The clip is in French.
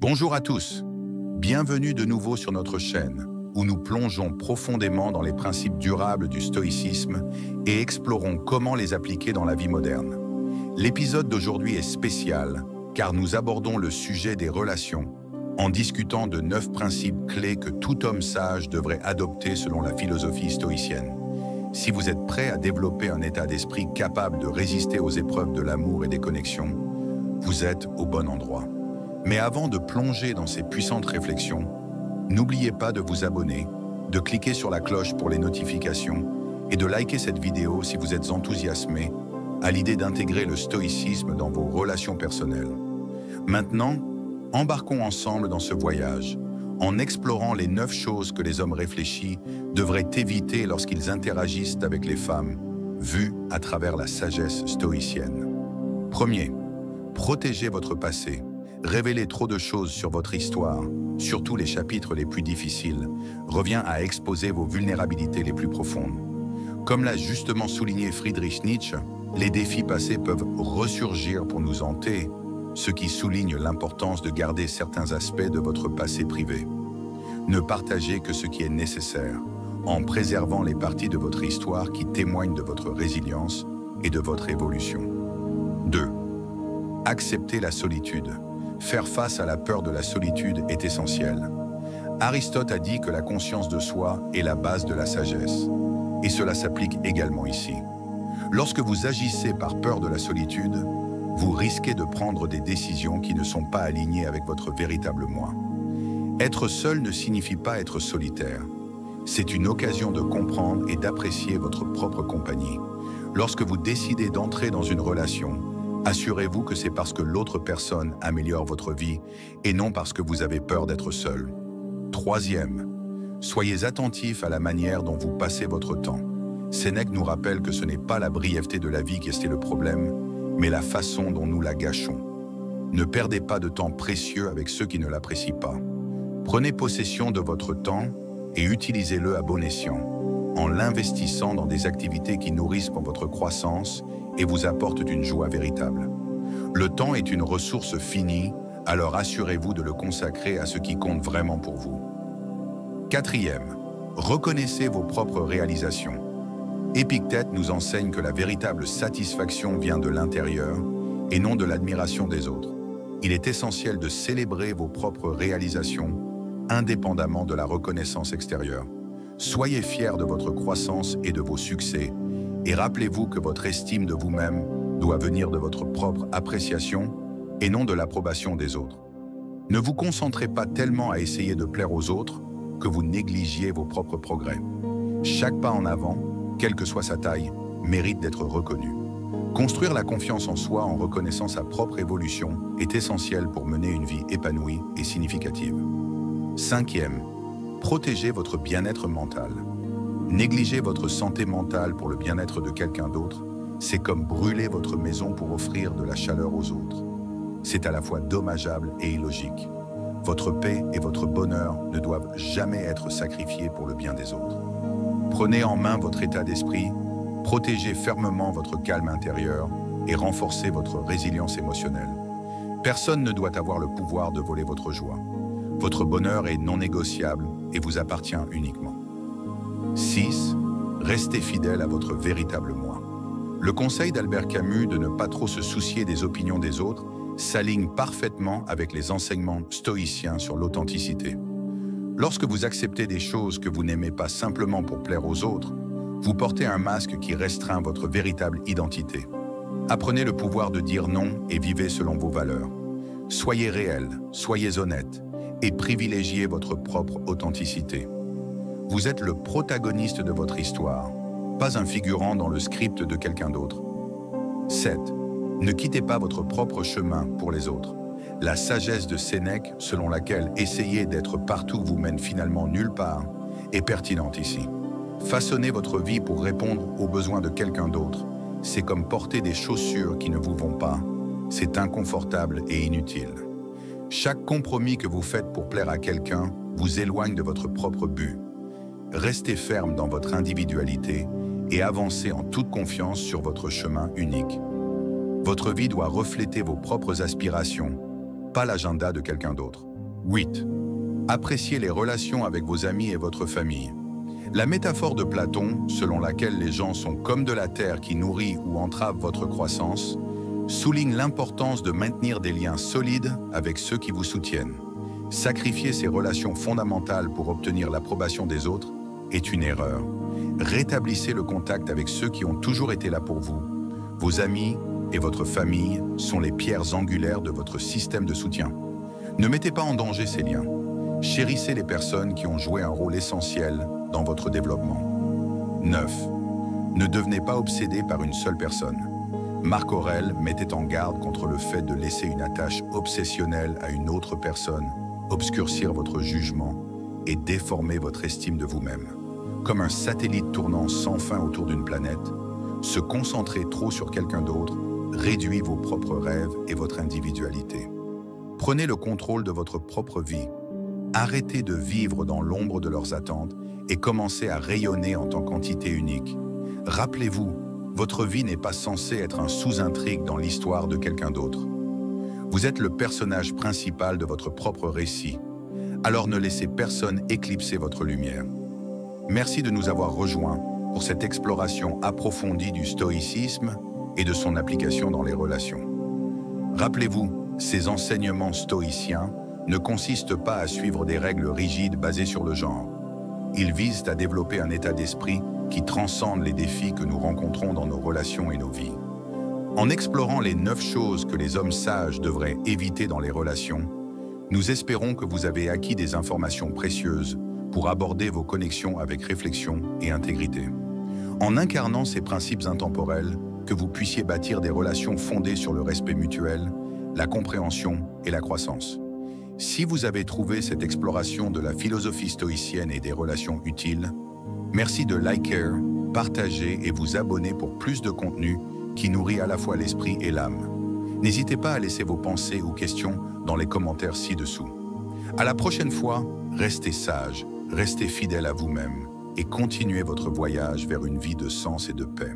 Bonjour à tous, bienvenue de nouveau sur notre chaîne, où nous plongeons profondément dans les principes durables du stoïcisme et explorons comment les appliquer dans la vie moderne. L'épisode d'aujourd'hui est spécial, car nous abordons le sujet des relations, en discutant de 9 principes clés que tout homme sage devrait adopter selon la philosophie stoïcienne. Si vous êtes prêt à développer un état d'esprit capable de résister aux épreuves de l'amour et des connexions, vous êtes au bon endroit. Mais avant de plonger dans ces puissantes réflexions, n'oubliez pas de vous abonner, de cliquer sur la cloche pour les notifications et de liker cette vidéo si vous êtes enthousiasmé à l'idée d'intégrer le stoïcisme dans vos relations personnelles. Maintenant, embarquons ensemble dans ce voyage, en explorant les 9 choses que les hommes réfléchis devraient éviter lorsqu'ils interagissent avec les femmes, vues à travers la sagesse stoïcienne. Premier, protégez votre passé. Révéler trop de choses sur votre histoire, surtout les chapitres les plus difficiles, revient à exposer vos vulnérabilités les plus profondes. Comme l'a justement souligné Friedrich Nietzsche, les défis passés peuvent ressurgir pour nous hanter, ce qui souligne l'importance de garder certains aspects de votre passé privé. Ne partagez que ce qui est nécessaire, en préservant les parties de votre histoire qui témoignent de votre résilience et de votre évolution. 2. Acceptez la solitude. Faire face à la peur de la solitude est essentiel. Aristote a dit que la conscience de soi est la base de la sagesse. Et cela s'applique également ici. Lorsque vous agissez par peur de la solitude, vous risquez de prendre des décisions qui ne sont pas alignées avec votre véritable moi. Être seul ne signifie pas être solitaire. C'est une occasion de comprendre et d'apprécier votre propre compagnie. Lorsque vous décidez d'entrer dans une relation, assurez-vous que c'est parce que l'autre personne améliore votre vie et non parce que vous avez peur d'être seul. 3e, soyez attentif à la manière dont vous passez votre temps. Sénèque nous rappelle que ce n'est pas la brièveté de la vie qui est le problème, mais la façon dont nous la gâchons. Ne perdez pas de temps précieux avec ceux qui ne l'apprécient pas. Prenez possession de votre temps et utilisez-le à bon escient, en l'investissant dans des activités qui nourrissent pour votre croissance et vous apportent une joie véritable. Le temps est une ressource finie, alors assurez-vous de le consacrer à ce qui compte vraiment pour vous. 4e, reconnaissez vos propres réalisations. Épictète nous enseigne que la véritable satisfaction vient de l'intérieur et non de l'admiration des autres. Il est essentiel de célébrer vos propres réalisations, indépendamment de la reconnaissance extérieure. Soyez fiers de votre croissance et de vos succès, et rappelez-vous que votre estime de vous-même doit venir de votre propre appréciation et non de l'approbation des autres. Ne vous concentrez pas tellement à essayer de plaire aux autres que vous négligiez vos propres progrès. Chaque pas en avant, quelle que soit sa taille, mérite d'être reconnu. Construire la confiance en soi en reconnaissant sa propre évolution est essentiel pour mener une vie épanouie et significative. 5e, protégez votre bien-être mental. Négliger votre santé mentale pour le bien-être de quelqu'un d'autre, c'est comme brûler votre maison pour offrir de la chaleur aux autres. C'est à la fois dommageable et illogique. Votre paix et votre bonheur ne doivent jamais être sacrifiés pour le bien des autres. Prenez en main votre état d'esprit, protégez fermement votre calme intérieur et renforcez votre résilience émotionnelle. Personne ne doit avoir le pouvoir de voler votre joie. Votre bonheur est non négociable et vous appartient uniquement. 6. Restez fidèle à votre véritable moi. Le conseil d'Albert Camus de ne pas trop se soucier des opinions des autres s'aligne parfaitement avec les enseignements stoïciens sur l'authenticité. Lorsque vous acceptez des choses que vous n'aimez pas simplement pour plaire aux autres, vous portez un masque qui restreint votre véritable identité. Apprenez le pouvoir de dire non et vivez selon vos valeurs. Soyez réel, soyez honnête et privilégiez votre propre authenticité. Vous êtes le protagoniste de votre histoire, pas un figurant dans le script de quelqu'un d'autre. 7. Ne quittez pas votre propre chemin pour les autres. La sagesse de Sénèque, selon laquelle essayer d'être partout vous mène finalement nulle part, est pertinente ici. Façonnez votre vie pour répondre aux besoins de quelqu'un d'autre. C'est comme porter des chaussures qui ne vous vont pas. C'est inconfortable et inutile. Chaque compromis que vous faites pour plaire à quelqu'un vous éloigne de votre propre but. Restez ferme dans votre individualité et avancez en toute confiance sur votre chemin unique. Votre vie doit refléter vos propres aspirations, pas l'agenda de quelqu'un d'autre. 8. Appréciez les relations avec vos amis et votre famille. La métaphore de Platon, selon laquelle les gens sont comme de la terre qui nourrit ou entrave votre croissance, souligne l'importance de maintenir des liens solides avec ceux qui vous soutiennent. Sacrifier ces relations fondamentales pour obtenir l'approbation des autres est une erreur. Rétablissez le contact avec ceux qui ont toujours été là pour vous. Vos amis et votre famille sont les pierres angulaires de votre système de soutien. Ne mettez pas en danger ces liens. Chérissez les personnes qui ont joué un rôle essentiel dans votre développement. 9. Ne devenez pas obsédé par une seule personne. Marc Aurèle mettait en garde contre le fait de laisser une attache obsessionnelle à une autre personne obscurcir votre jugement et déformer votre estime de vous-même. Comme un satellite tournant sans fin autour d'une planète, se concentrer trop sur quelqu'un d'autre réduit vos propres rêves et votre individualité. Prenez le contrôle de votre propre vie. Arrêtez de vivre dans l'ombre de leurs attentes et commencez à rayonner en tant qu'entité unique. Rappelez-vous, votre vie n'est pas censée être un sous-intrigue dans l'histoire de quelqu'un d'autre. Vous êtes le personnage principal de votre propre récit. Alors ne laissez personne éclipser votre lumière. Merci de nous avoir rejoints pour cette exploration approfondie du stoïcisme et de son application dans les relations. Rappelez-vous, ces enseignements stoïciens ne consistent pas à suivre des règles rigides basées sur le genre. Ils visent à développer un état d'esprit qui transcende les défis que nous rencontrons dans nos relations et nos vies. En explorant les 9 choses que les hommes sages devraient éviter dans les relations, nous espérons que vous avez acquis des informations précieuses pour aborder vos connexions avec réflexion et intégrité. En incarnant ces principes intemporels, que vous puissiez bâtir des relations fondées sur le respect mutuel, la compréhension et la croissance. Si vous avez trouvé cette exploration de la philosophie stoïcienne et des relations utiles, merci de liker, partager et vous abonner pour plus de contenu qui nourrit à la fois l'esprit et l'âme. N'hésitez pas à laisser vos pensées ou questions dans les commentaires ci-dessous. À la prochaine fois, restez sages, restez fidèles à vous-même et continuez votre voyage vers une vie de sens et de paix.